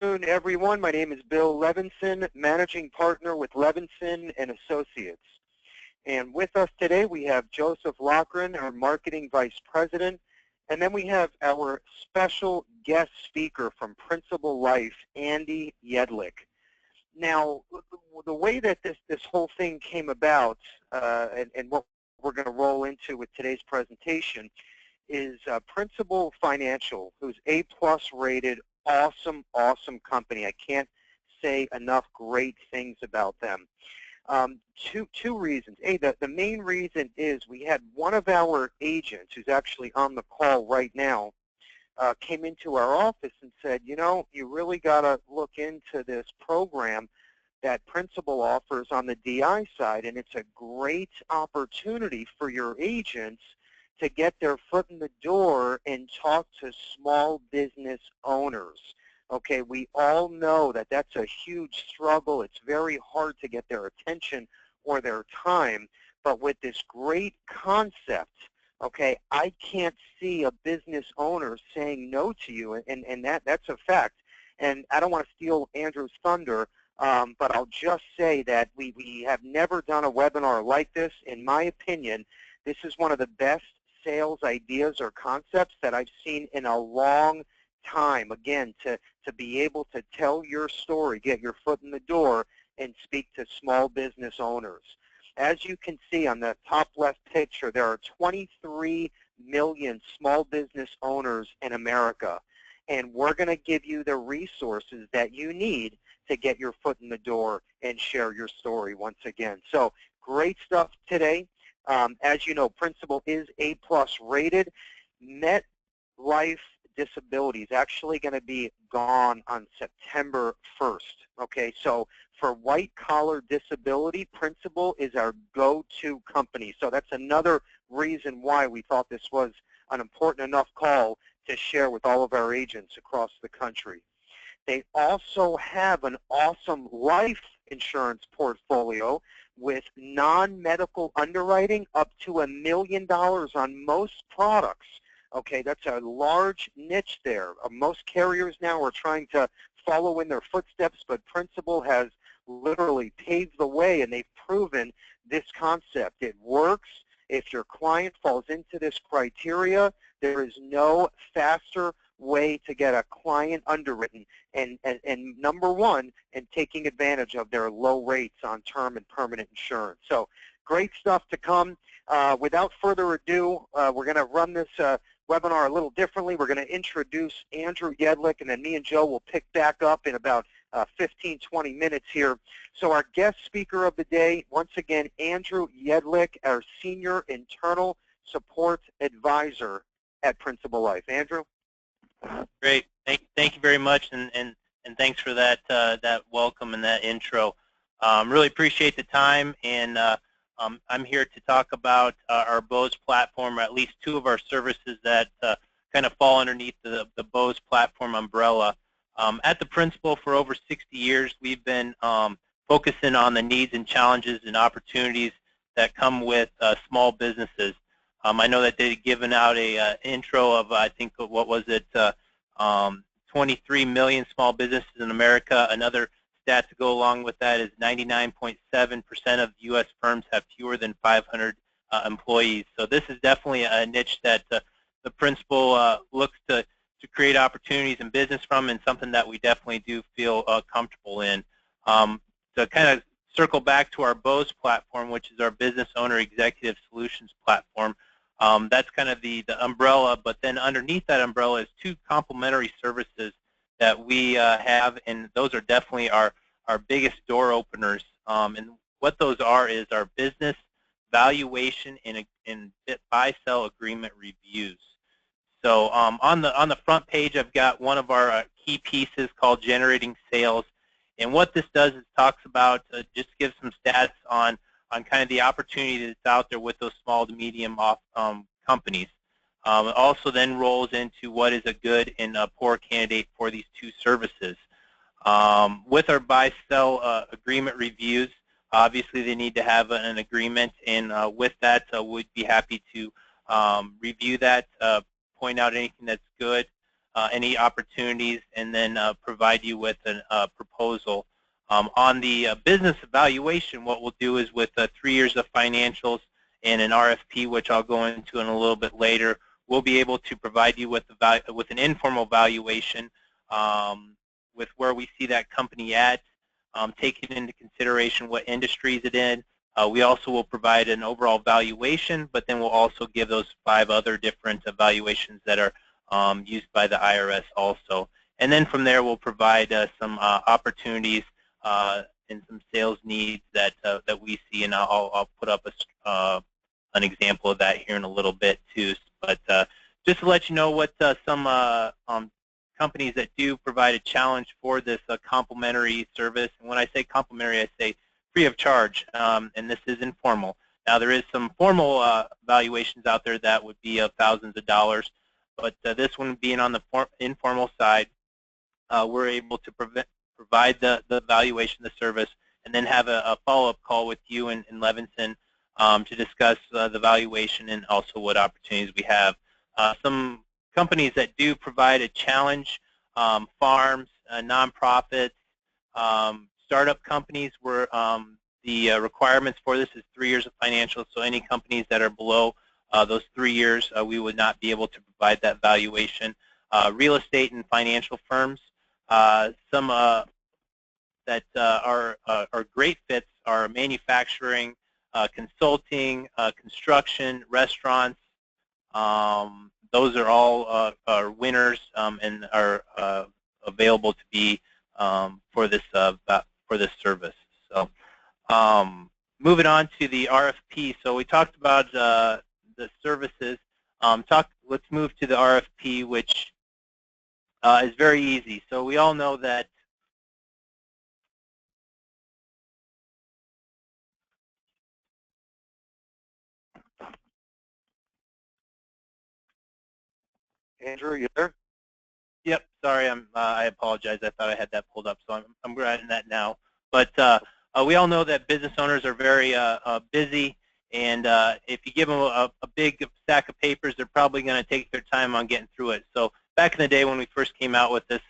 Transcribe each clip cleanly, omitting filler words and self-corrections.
everyone. My name is Bill Levinson, Managing Partner with Levinson and Associates. And with us today, we have Joseph Loughran, our Marketing Vice President. And then we have our special guest speaker from Principal Life, Andy Yedlick. Now, the way that this whole thing came about and what we're going to roll into with today's presentation is Principal Financial, who's A-plus rated, awesome company. I can't say enough great things about them. Two reasons. The main reason is we had one of our agents, who's actually on the call right now, came into our office and said, you know, you really got to look into this program that Principal offers on the DI side, and it's a great opportunity for your agents to get their foot in the door and talk to small business owners. Okay, we all know that that's a huge struggle. It's very hard to get their attention or their time. But with this great concept, okay, I can't see a business owner saying no to you, and that's a fact. And I don't want to steal Andrew's thunder, but I'll just say that we have never done a webinar like this. In my opinion, this is one of the best sales ideas or concepts that I've seen in a long time. Again, to be able to tell your story, get your foot in the door, and speak to small business owners. As you can see on the top left picture, there are 23 million small business owners in America, and we're going to give you the resources that you need to get your foot in the door and share your story once again. So great stuff today. As you know, Principal is A-plus rated. MetLife Disability is actually going to be gone on September 1st. Okay, so for white-collar disability, Principal is our go-to company. So that's another reason why we thought this was an important enough call to share with all of our agents across the country. They also have an awesome life insurance portfolio with non-medical underwriting up to $1 million on most products. Okay, that's a large niche there. Most carriers now are trying to follow in their footsteps, but Principal has literally paved the way, and they've proven this concept. It works. If your client falls into this criteria, there is no faster way to get a client underwritten and number one, and taking advantage of their low rates on term and permanent insurance. So great stuff to come. Without further ado, we're going to run this webinar a little differently. We're going to introduce Andrew Yedlick, and then me and Joe will pick back up in about 15, 20 minutes here. So our guest speaker of the day, once again, Andrew Yedlick, our Senior Internal Support Advisor at Principal Life. Andrew? Great. Thank you very much, and thanks for that that welcome and that intro. Really appreciate the time, and I'm here to talk about our BOWS platform, or at least two of our services that kind of fall underneath the BOWS platform umbrella. At the Principal for over 60 years, we've been focusing on the needs and challenges and opportunities that come with small businesses. I know that they've given out a intro of, I think, what was it, 23 million small businesses in America. Another stat to go along with that is 99.7% of U.S. firms have fewer than 500 employees. So this is definitely a niche that the Principal looks to create opportunities in business from, and something that we definitely do feel comfortable in. To kind of circle back to our BOWS platform, which is our Business Owner Executive Solutions platform, that's kind of the umbrella, but then underneath that umbrella is two complementary services that we have, and those are definitely our biggest door openers. And what those are is our business valuation and buy-sell agreement reviews. So on the front page, I've got one of our key pieces called Generating Sales, and what this does is talks about just give some stats on kind of the opportunity that's out there with those small to medium companies. It also then rolls into what is a good and a poor candidate for these two services. With our buy-sell agreement reviews, obviously they need to have an agreement, and with that, we'd be happy to review that, point out anything that's good. any opportunities, and then provide you with a proposal. On the business evaluation, what we'll do is with 3 years of financials and an RFP, which I'll go into in a little bit later, we'll be able to provide you with an informal valuation with where we see that company at, taking into consideration what industries it's in. We also will provide an overall valuation, but then we'll also give those 5 other different evaluations that are used by the IRS also. And then from there, we'll provide some opportunities and some sales needs that we see, and I'll put up an example of that here in a little bit too. But just to let you know what some companies that do provide a challenge for this complimentary service, and when I say complimentary, I say free of charge, and this is informal. Now there is some formal valuations out there that would be of thousands of dollars, but this one being on the informal side, we're able to provide the valuation, the service, and then have a follow-up call with you and Levinson to discuss the valuation and also what opportunities we have. Some companies that do provide a challenge, farms, nonprofits, startup companies, where the requirements for this is 3 years of financials, so any companies that are below those 3 years, we would not be able to provide that valuation. Real estate and financial firms, some that are great fits are manufacturing, consulting, construction, restaurants. Those are all winners and are available to be for this service. So, moving on to the RFP. So we talked about the services. Let's move to the RFP, which is very easy. So we all know that Andrew, you there? Yep, sorry, I apologize. I thought I had that pulled up, so I'm grabbing that now. But we all know that business owners are very busy, and if you give them a big stack of papers, they're probably going to take their time on getting through it. So back in the day when we first came out with this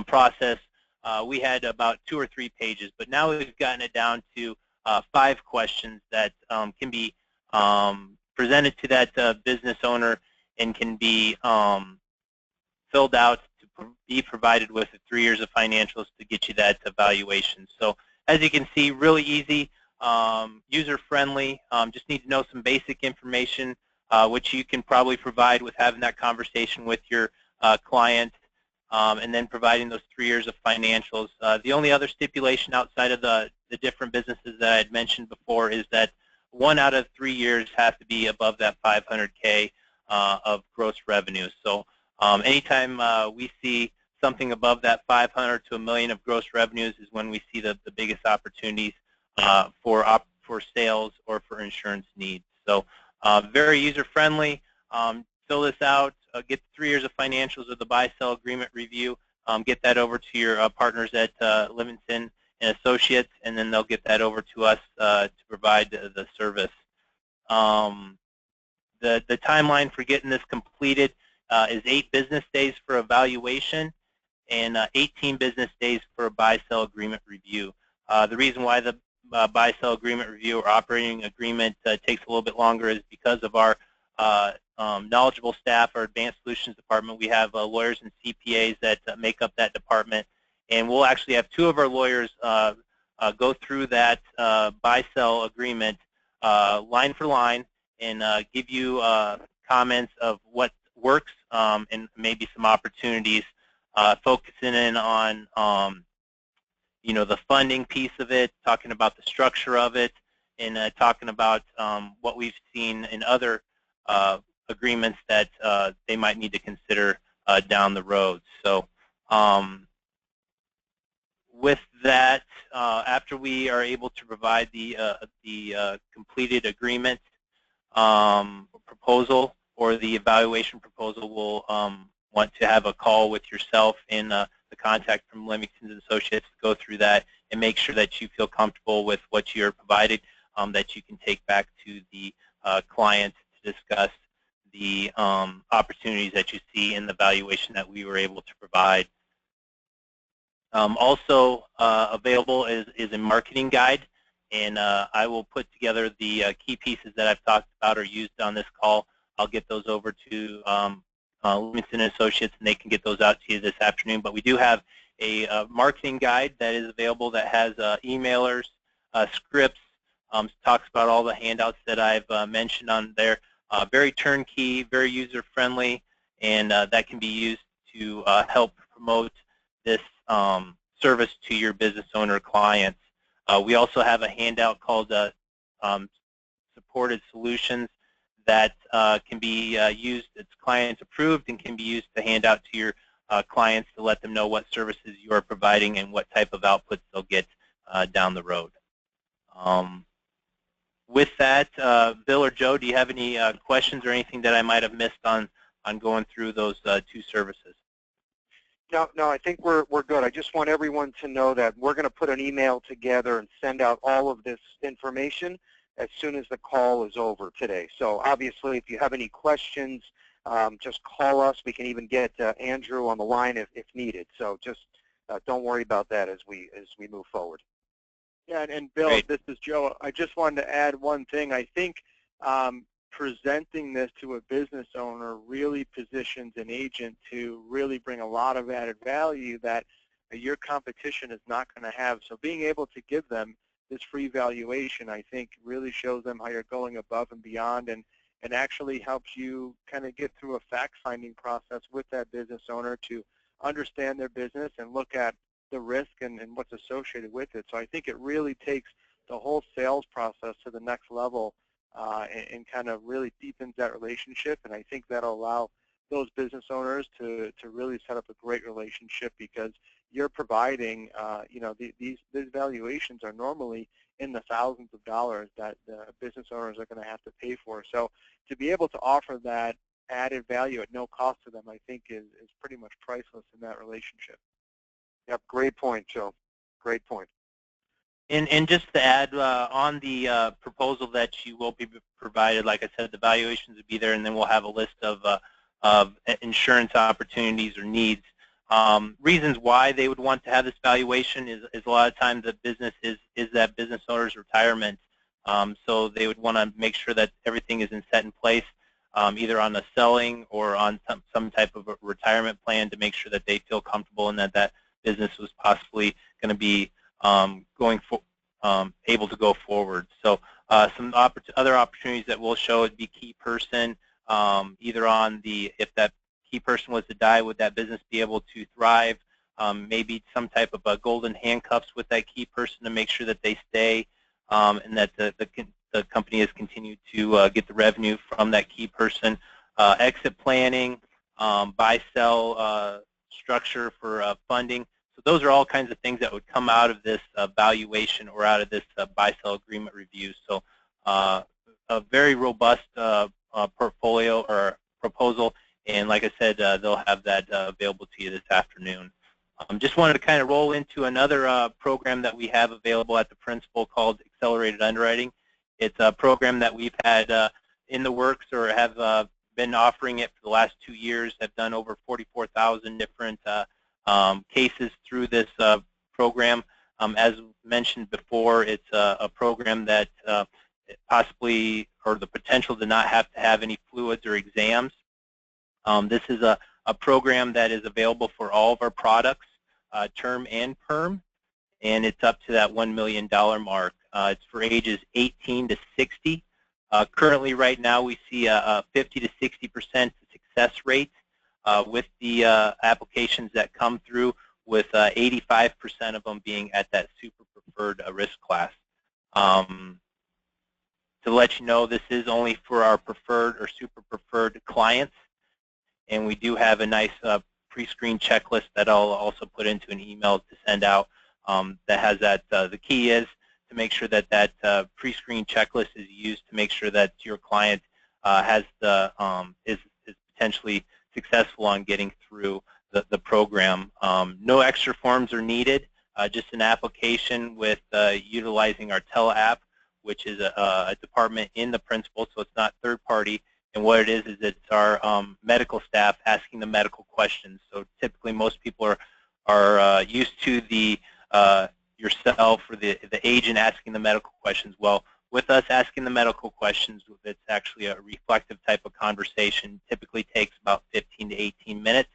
process, we had about 2 or 3 pages, but now we've gotten it down to 5 questions that can be presented to that business owner and can be filled out to be provided with 3 years of financials to get you that evaluation. So as you can see, really easy, user-friendly. Just need to know some basic information, which you can probably provide with having that conversation with your client, and then providing those 3 years of financials. The only other stipulation outside of the different businesses that I had mentioned before is that 1 out of 3 years has to be above that 500K of gross revenue. So anytime we see something above that 500 to $1 million of gross revenues is when we see the biggest opportunities for sales or for insurance needs. So very user-friendly. Fill this out, get 3 years of financials of the buy-sell agreement review, get that over to your partners at Levinson and Associates, and then they'll get that over to us to provide the service. The timeline for getting this completed is 8 business days for evaluation and 18 business days for a buy-sell agreement review. The reason why the buy-sell agreement review or operating agreement takes a little bit longer is because of our knowledgeable staff, our advanced solutions department. We have lawyers and CPAs that make up that department, and we'll actually have 2 of our lawyers go through that buy-sell agreement line for line and give you comments of what works and maybe some opportunities, focusing in on the funding piece of it, talking about the structure of it, and talking about what we've seen in other agreements that they might need to consider down the road. So with that, after we are able to provide the completed agreement proposal or the evaluation proposal, we'll want to have a call with yourself and the contact from Levinson Associates to go through that and make sure that you feel comfortable with what you're provided, that you can take back to the client to discuss the opportunities that you see in the valuation that we were able to provide. Also available is a marketing guide, and I will put together the key pieces that I've talked about or used on this call. I'll get those over to Levinson & Associates, and they can get those out to you this afternoon. But we do have a marketing guide that is available that has emailers, scripts, talks about all the handouts that I've mentioned on there. Very turnkey, very user-friendly, and that can be used to help promote this service to your business owner clients. We also have a handout called Supported Solutions that can be used, it's client approved, and can be used to hand out to your clients to let them know what services you are providing and what type of outputs they'll get down the road. With that, Bill or Joe, do you have any questions or anything that I might have missed on going through those two services? No, I think we're good. I just want everyone to know that we're going to put an email together and send out all of this information as soon as the call is over today. So obviously, if you have any questions, just call us. We can even get Andrew on the line if needed. So just don't worry about that as we move forward. Yeah, and Bill, Great. This is Joe. I just wanted to add one thing. I think presenting this to a business owner really positions an agent to really bring a lot of added value that your competition is not going to have. So being able to give them this free valuation, I think, really shows them how you're going above and beyond, and actually helps you kind of get through a fact-finding process with that business owner to understand their business and look at the risk and what's associated with it. So I think it really takes the whole sales process to the next level and kind of really deepens that relationship. And I think that'll allow those business owners to really set up a great relationship, because you're providing, these valuations are normally in the thousands of dollars that the business owners are going to have to pay for. So to be able to offer that added value at no cost to them, I think is pretty much priceless in that relationship. Yep, great point, Joe. Great point. And just to add on the proposal that you will be provided, like I said, the valuations will be there, and then we'll have a list of insurance opportunities or needs. Reasons why they would want to have this valuation is a lot of times the business is that business owner's retirement. So they would want to make sure that everything is set in place, either on the selling or on some type of a retirement plan, to make sure that they feel comfortable and that business was possibly going to be able to go forward. So some other opportunities that we'll show would be key person, either on if that key person was to die, would that business be able to thrive? Maybe some type of golden handcuffs with that key person to make sure that they stay, and that the company has continued to get the revenue from that key person. Exit planning, buy-sell structure for funding. So those are all kinds of things that would come out of this valuation or out of this buy-sell agreement review. So a very robust portfolio or proposal, and like I said, they'll have that available to you this afternoon. Just wanted to kind of roll into another program that we have available at the principal called Accelerated Underwriting. It's a program that we've had in the works, or have been offering it for the last 2 years. Have done over 44,000 different cases through this program. As mentioned before, it's a program that possibly, or the potential to not have to have any fluids or exams. This is a program that is available for all of our products, term and perm, and it's up to that $1 million mark. It's for ages 18 to 60. Currently, right now, we see a 50 to 60% success rate with the applications that come through, with 85% of them being at that super preferred risk class. To let you know, this is only for our preferred or super preferred clients, and we do have a nice pre-screen checklist that I'll also put into an email to send out that has that. The key is to make sure that that pre-screen checklist is used to make sure that your client has is potentially successful on getting through the program. No extra forms are needed, just an application with utilizing our tele app, which is a department in the principal, so it's not third party. And what it is it's our medical staff asking the medical questions. So typically most people are used to the yourself or the agent asking the medical questions. Well, with us asking the medical questions, it's actually a reflective type of conversation. Typically takes about 15 to 18 minutes,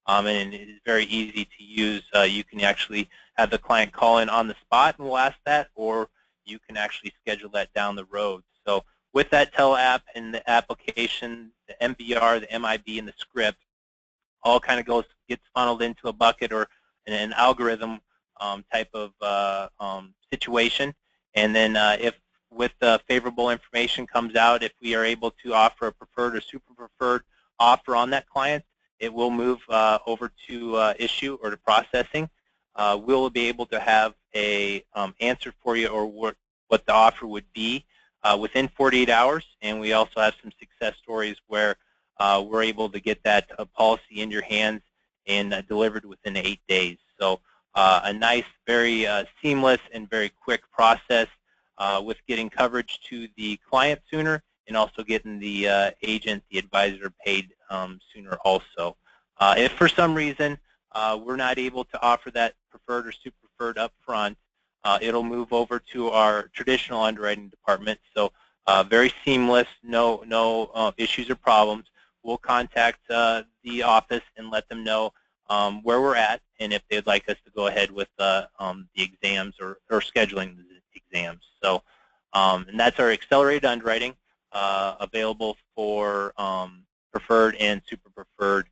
and it is very easy to use. You can actually have the client call in on the spot and we'll ask that, or you can actually schedule that down the road. So with that tele-app and the application, the MBR, the MIB, and the script, all kind of gets funneled into a bucket or an algorithm type of situation. And then if with favorable information comes out, if we are able to offer a preferred or super preferred offer on that client, it will move over to issue or to processing. We'll be able to have a answer for you or what the offer would be within 48 hours. And we also have some success stories where we're able to get that policy in your hands and delivered within 8 days. So a nice, very seamless and very quick process with getting coverage to the client sooner and also getting the agent, the advisor paid sooner also. If for some reason we're not able to offer that preferred or super preferred up front, it'll move over to our traditional underwriting department. So very seamless, no issues or problems. We'll contact the office and let them know where we're at and if they'd like us to go ahead with the exams or scheduling the exams. So, and that's our accelerated underwriting available for preferred and super preferred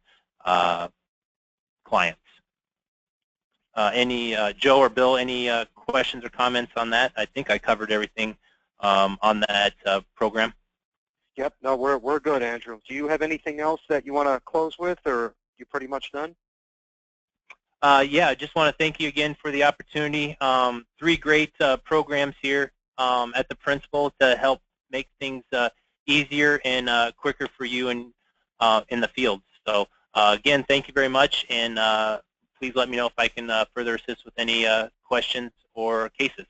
clients. Joe or Bill, any questions or comments on that? I think I covered everything on that program. Yep, no, we're good, Andrew. Do you have anything else that you want to close with, or you pretty much done? Yeah, I just want to thank you again for the opportunity. 3 great programs here at the Principal to help make things easier and quicker for you in the field. So again, thank you very much, and please let me know if I can further assist with any questions or cases.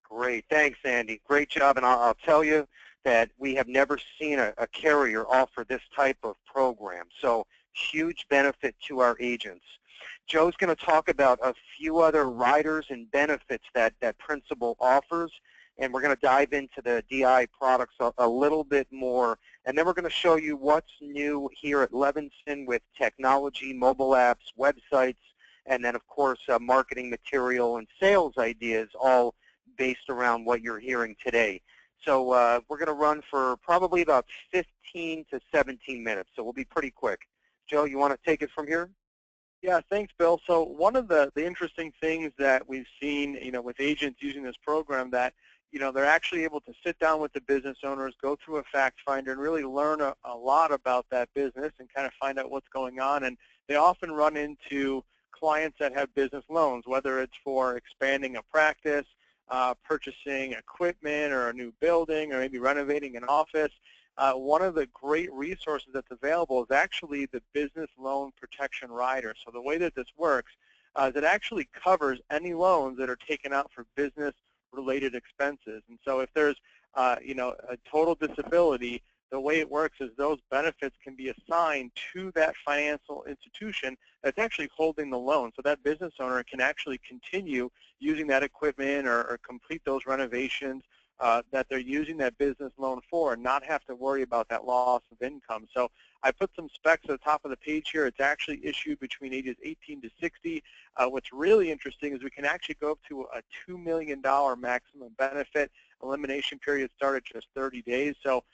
Great, thanks, Andy. Great job, and I'll tell you that we have never seen a carrier offer this type of program. So huge benefit to our agents. Joe's going to talk about a few other riders and benefits that Principal offers, and we're going to dive into the DI products a little bit more, and then we're going to show you what's new here at Levinson with technology, mobile apps, websites, and then, of course, marketing material and sales ideas, all based around what you're hearing today. So we're going to run for probably about 15 to 17 minutes, so we'll be pretty quick. Joe, you want to take it from here? Yeah, thanks, Bill. So one of the interesting things that we've seen, with agents using this program, that, they're actually able to sit down with the business owners, go through a fact finder, and really learn a lot about that business and kind of find out what's going on. And they often run into clients that have business loans, whether it's for expanding a practice, purchasing equipment or a new building, or maybe renovating an office. One of the great resources that's available is actually the business loan protection rider. So the way that this works is it actually covers any loans that are taken out for business-related expenses. And so if there's a total disability, the way it works is those benefits can be assigned to that financial institution that's actually holding the loan. So that business owner can actually continue using that equipment or complete those renovations that they're using that business loan for and not have to worry about that loss of income. So I put some specs at the top of the page here. It's actually issued between ages 18 to 60. What's really interesting is we can actually go up to a $2 million maximum benefit. Elimination period started just 30 days. So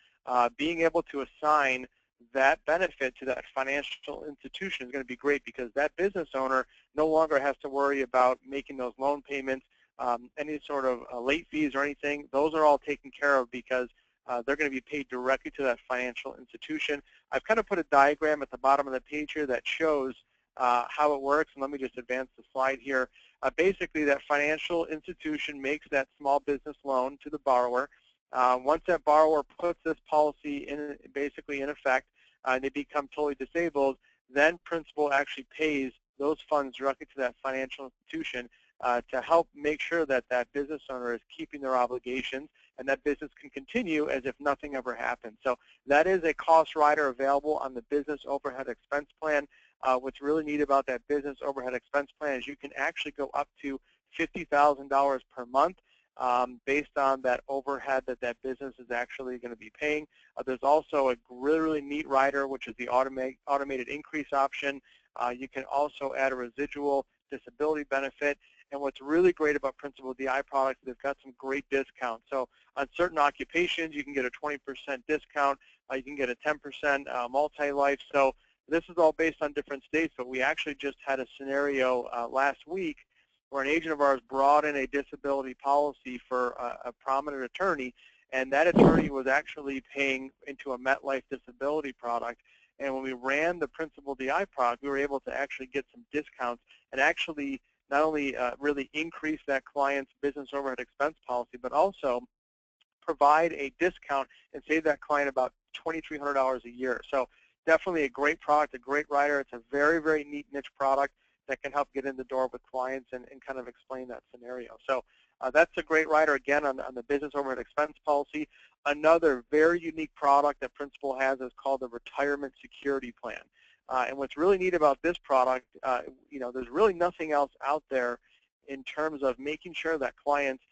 being able to assign that benefit to that financial institution is going to be great, because that business owner no longer has to worry about making those loan payments, any sort of late fees or anything. Those are all taken care of because they're going to be paid directly to that financial institution. I've kind of put a diagram at the bottom of the page here that shows how it works, and let me just advance the slide here. Basically, that financial institution makes that small business loan to the borrower. Once that borrower puts this policy basically in effect, and they become totally disabled, then Principal actually pays those funds directly to that financial institution to help make sure that that business owner is keeping their obligations and that business can continue as if nothing ever happened. So that is a cost rider available on the business overhead expense plan. What's really neat about that business overhead expense plan is you can actually go up to $50,000 per month based on that overhead that that business is actually going to be paying. There's also a really, really neat rider, which is the automated increase option. You can also add a residual disability benefit. And what's really great about Principal DI products is they've got some great discounts. So on certain occupations, you can get a 20% discount. You can get a 10% multi-life. So this is all based on different states, but we actually just had a scenario last week where an agent of ours brought in a disability policy for a prominent attorney, and that attorney was actually paying into a MetLife disability product. And when we ran the Principal DI product, we were able to actually get some discounts and actually not only really increase that client's business overhead expense policy, but also provide a discount and save that client about $2,300 a year. So definitely a great product, a great rider. It's a very, very neat niche product that can help get in the door with clients and kind of explain that scenario. So that's a great rider, again, on the business overhead expense policy. Another very unique product that Principal has is called the Retirement Security Plan. And what's really neat about this product, there's really nothing else out there in terms of making sure that clients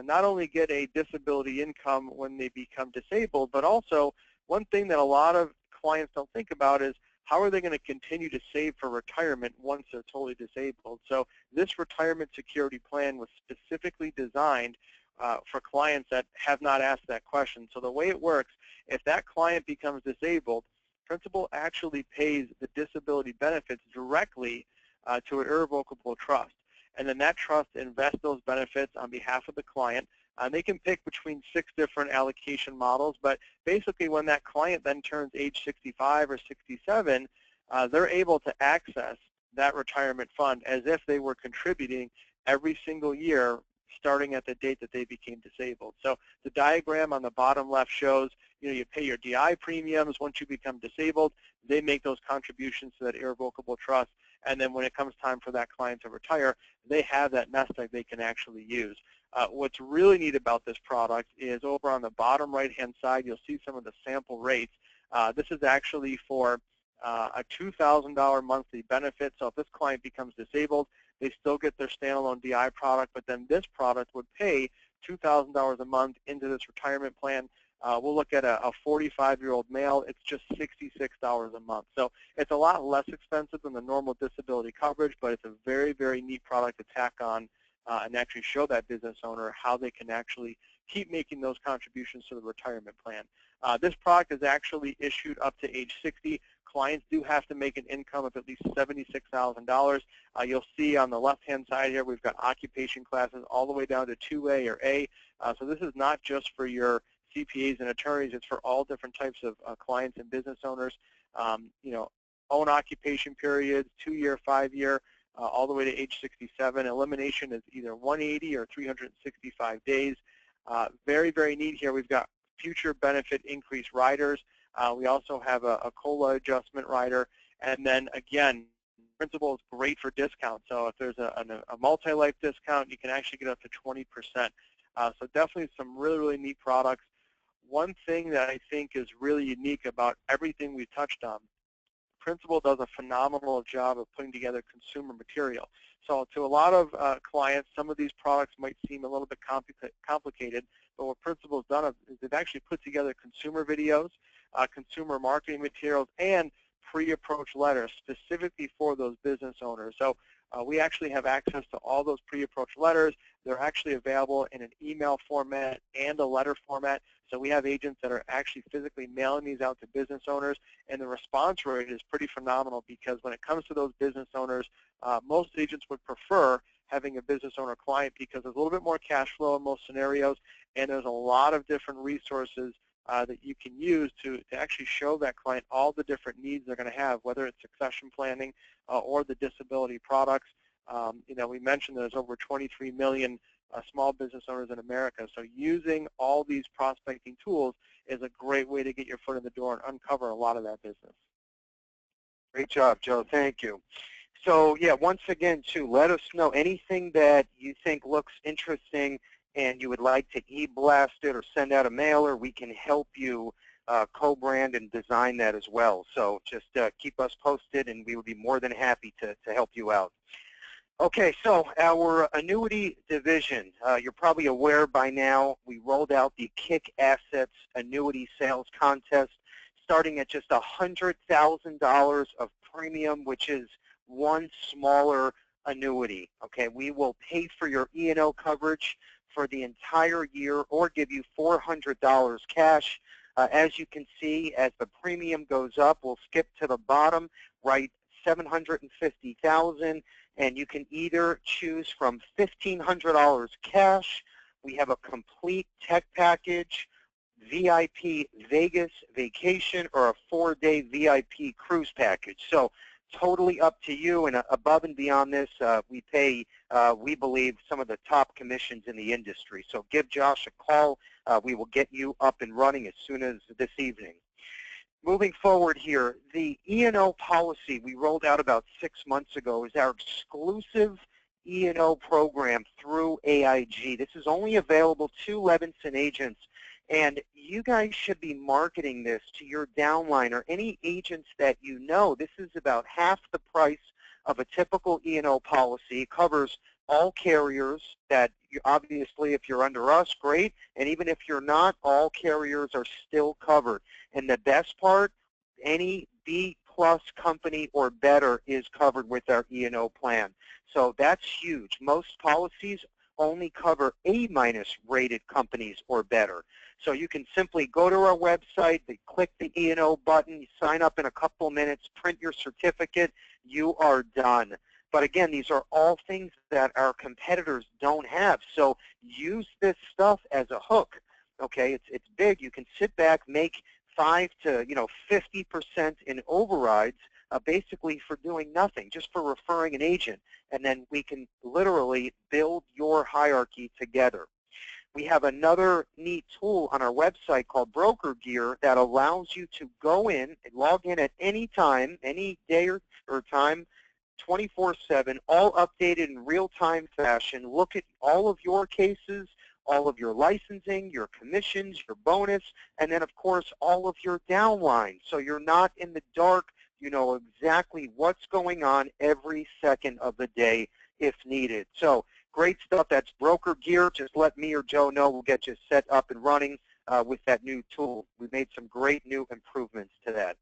not only get a disability income when they become disabled, but also one thing that a lot of clients don't think about is how are they going to continue to save for retirement once they're totally disabled. So this retirement security plan was specifically designed for clients that have not asked that question. So the way it works, if that client becomes disabled, Principal actually pays the disability benefits directly to an irrevocable trust. And then that trust invests those benefits on behalf of the client. They can pick between 6 different allocation models, but basically when that client then turns age 65 or 67, they're able to access that retirement fund as if they were contributing every single year starting at the date that they became disabled. So the diagram on the bottom left shows, you pay your DI premiums. Once you become disabled, they make those contributions to that irrevocable trust. And then when it comes time for that client to retire, they have that nest egg they can actually use. What's really neat about this product is over on the bottom right-hand side, you'll see some of the sample rates. This is actually for a $2,000 monthly benefit. So if this client becomes disabled, they still get their standalone DI product, but then this product would pay $2,000 a month into this retirement plan. We'll look at a 45-year-old male. It's just $66 a month. So it's a lot less expensive than the normal disability coverage, but it's a very, very neat product to tack on and actually show that business owner how they can actually keep making those contributions to the retirement plan. This product is actually issued up to age 60. Clients do have to make an income of at least $76,000. You'll see on the left-hand side here, we've got occupation classes all the way down to 2A or A. So this is not just for your CPAs and attorneys. It's for all different types of clients and business owners. Own occupation periods, 2-year, 5-year, all the way to age 67. Elimination is either 180 or 365 days. Very, very neat here. We've got future benefit increase riders. We also have a COLA adjustment rider. And then, again, Principal is great for discounts. So if there's a multi-life discount, you can actually get up to 20%. So definitely some really, really neat products. One thing that I think is really unique about everything we've touched on, Principal does a phenomenal job of putting together consumer material. So to a lot of clients, some of these products might seem a little bit complicated, but what Principal's done is they've actually put together consumer videos, consumer marketing materials, and pre-approach letters specifically for those business owners. So we actually have access to all those pre-approach letters. They're actually available in an email format and a letter format. So we have agents that are actually physically mailing these out to business owners, and the response rate is pretty phenomenal because when it comes to those business owners, most agents would prefer having a business owner client because there's a little bit more cash flow in most scenarios, and there's a lot of different resources that you can use to actually show that client all the different needs they're going to have, whether it's succession planning or the disability products. We mentioned there's over 23 million small business owners in America, so using all these prospecting tools is a great way to get your foot in the door and uncover a lot of that business. Great job, Joe. Thank you. So, yeah, once again, too, let us know anything that you think looks interesting and you would like to e-blast it or send out a mailer, we can help you co-brand and design that as well. So just keep us posted, and we would be more than happy to help you out. Okay, so our annuity division, you're probably aware by now, we rolled out the Kick Assets Annuity Sales Contest, starting at just $100,000 of premium, which is one smaller annuity. Okay, we will pay for your E&O coverage for the entire year or give you $400 cash. As you can see, as the premium goes up, we'll skip to the bottom, right, $750,000, and you can either choose from $1,500 cash. We have a complete tech package, VIP Vegas vacation, or a 4-day VIP cruise package. So totally up to you, and above and beyond this, we pay, we believe, some of the top commissions in the industry. So give Josh a call. We will get you up and running as soon as this evening. Moving forward here, the E&O policy we rolled out about 6 months ago is our exclusive E&O program through AIG. This is only available to Levinson agents, and you guys should be marketing this to your downline or any agents that you know. This is about half the price of a typical E&O policy. It covers all carriers that, obviously, if you're under us, great. And even if you're not, all carriers are still covered. And the best part, any B-plus company or better is covered with our E&O plan. So that's huge. Most policies only cover A-minus rated companies or better. So you can simply go to our website, click the E&O button, you sign up in a couple minutes, print your certificate, you are done. But again, these are all things that our competitors don't have. So use this stuff as a hook. Okay, it's big. You can sit back, make 5 to 50% in overrides, basically for doing nothing, just for referring an agent, and then we can literally build your hierarchy together. We have another neat tool on our website called Broker Gear that allows you to go in and log in at any time, any day or time, 24/7, all updated in real-time fashion. Look at all of your cases, all of your licensing, your commissions, your bonus, and then, of course, all of your downlines. So you're not in the dark. You know exactly what's going on every second of the day if needed. So great stuff. That's Broker Gear. Just let me or Joe know. We'll get you set up and running with that new tool. We've made some great new improvements to that.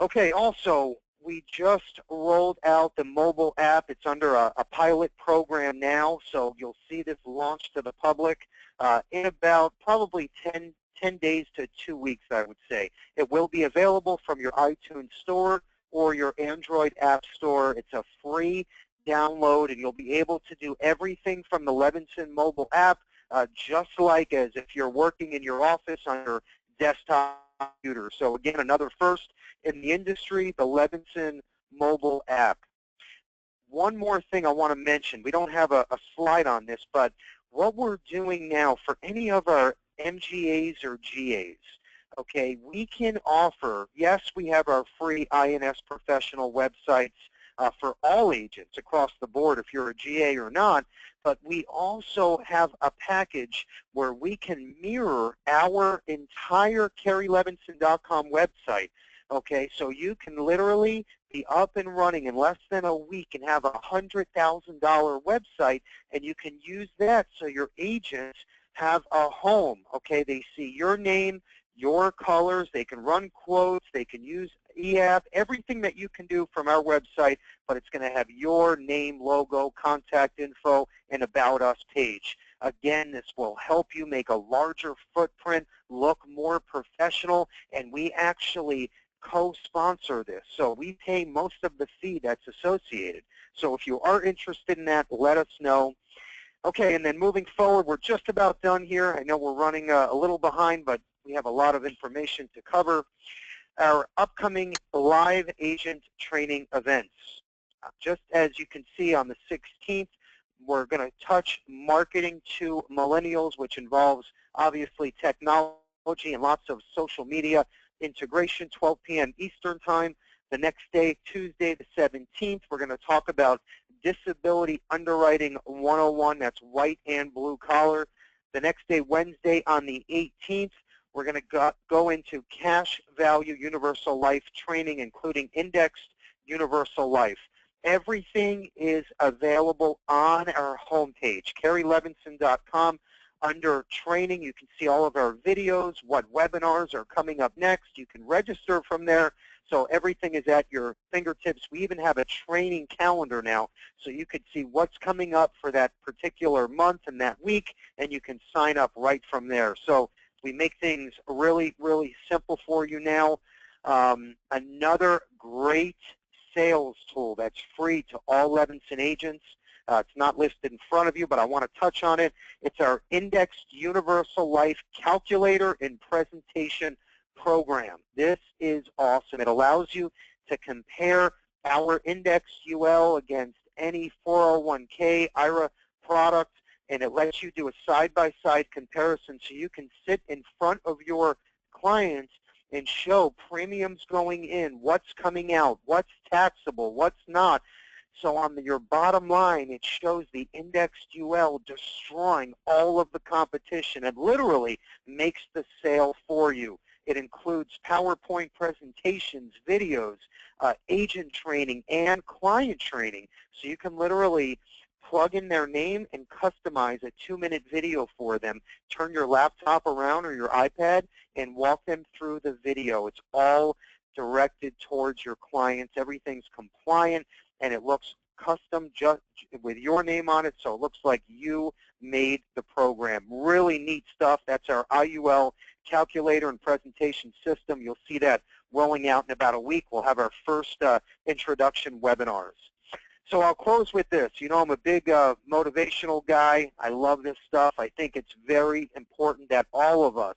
Okay, also, we just rolled out the mobile app. It's under a pilot program now, so you'll see this launched to the public in about probably 10 days to 2 weeks, I would say. It will be available from your iTunes store or your Android app store. It's a free download, and you'll be able to do everything from the Levinson mobile app, just like as if you're working in your office on your desktop computer. So again, another first in the industry, the Levinson mobile app. One more thing I want to mention. We don't have a slide on this, but what we're doing now for any of our MGAs or GAs, okay, we can offer, yes, we have our free INS professional websites for all agents across the board if you're a GA or not, but we also have a package where we can mirror our entire CarrieLevinson.com website. Okay, so you can literally be up and running in less than a week and have a $100,000 website, and you can use that so your agents have a home. Okay, they see your name, your colors, they can run quotes, they can use e-app, everything that you can do from our website, but it's going to have your name, logo, contact info, and About Us page. Again, this will help you make a larger footprint, look more professional, and we actually co-sponsor this. So we pay most of the fee that's associated. So if you are interested in that, let us know. Okay, and then moving forward, we're just about done here. I know we're running a little behind, but we have a lot of information to cover. Our upcoming live agent training events. Just as you can see on the 16th, we're going to touch marketing to millennials, which involves obviously technology and lots of social media integration, 12 p.m. Eastern Time. The next day, Tuesday the 17th, we're going to talk about Disability Underwriting 101. That's white and blue collar. The next day, Wednesday, on the 18th, we're going to go into cash value universal life training, including indexed universal life. Everything is available on our homepage, CarrieLevinson.com. Under training, you can see all of our videos, what webinars are coming up next. You can register from there. So everything is at your fingertips. We even have a training calendar now, so you can see what's coming up for that particular month and that week, and you can sign up right from there. So we make things really, really simple for you now. Another great sales tool that's free to all Levinson agents. It's not listed in front of you, but I want to touch on it. It's our Indexed Universal Life Calculator and Presentation Program. This is awesome. It allows you to compare our Indexed UL against any 401k, IRA product, and it lets you do a side-by-side comparison so you can sit in front of your clients and show premiums going in, what's coming out, what's taxable, what's not. So on your bottom line, it shows the indexed UL destroying all of the competition and literally makes the sale for you. It includes PowerPoint presentations, videos, agent training, and client training. So you can literally plug in their name and customize a 2-minute video for them. Turn your laptop around or your iPad and walk them through the video. It's all directed towards your clients. Everything's compliant, and it looks custom just with your name on it, so it looks like you made the program. Really neat stuff. That's our IUL calculator and presentation system. You'll see that rolling out in about a week. We'll have our first introduction webinars. So I'll close with this. You know, I'm a big motivational guy. I love this stuff. I think it's very important that all of us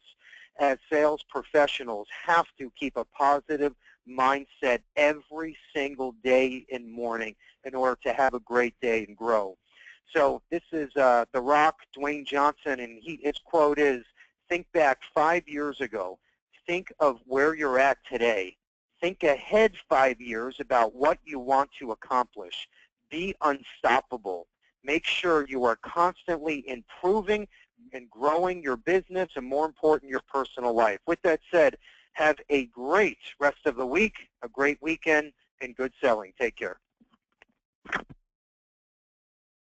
as sales professionals have to keep a positive mindset every single day and morning in order to have a great day and grow. So this is The Rock, Dwayne Johnson, and his quote is, think back 5 years ago. Think of where you're at today. Think ahead 5 years about what you want to accomplish. Be unstoppable. Make sure you are constantly improving and growing your business and, more important, your personal life. With that said, have a great rest of the week, a great weekend, and good selling. Take care.